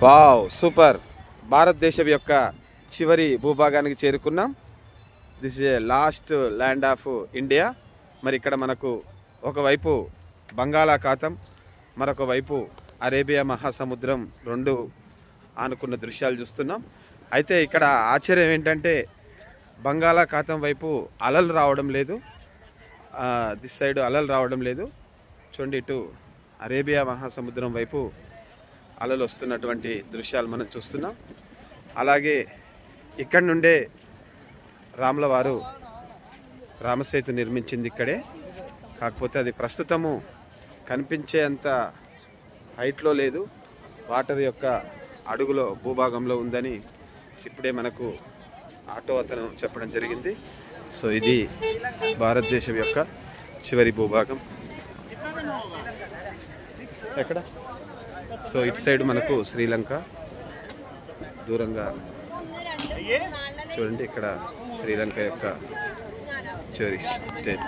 Wow super. భారతదేశం యొక్క చివరి భూభాగానికి చేరుకున్నాం. This is a last land of India. మరి ఇక్కడ మనకు ఒకవైపు బంగాళాఖాతం, మరొక వైపు అరేబియా మహాసముద్రం రెండు ఆనుకున్న దృశ్యాలు చూస్తున్నాం. అయితే ఇక్కడ ఆశ్చర్యం ఏంటంటే బంగాళాఖాతం వైపు అలలు రావడం లేదు, దిస్ సైడ్ అలలు రావడం లేదు. చూడండి, ఇటు అరేబియా మహాసముద్రం వైపు అలలు వస్తున్నటువంటి దృశ్యాలు మనం చూస్తున్నాం. అలాగే ఇక్కడ నుండే రాముల వారు రామసేతు నిర్మించింది ఇక్కడే. కాకపోతే అది ప్రస్తుతము కనిపించేంత హైట్లో లేదు, వాటర్ యొక్క అడుగులో భూభాగంలో ఉందని ఇప్పుడే మనకు ఆటో అతను చెప్పడం జరిగింది. సో ఇది భారతదేశం యొక్క చివరి భూభాగం. ఎక్కడ? సో ఇటు సైడ్ మనకు శ్రీలంక దూరంగా చూడండి, ఇక్కడ శ్రీలంక యొక్క చివరి స్టేట్.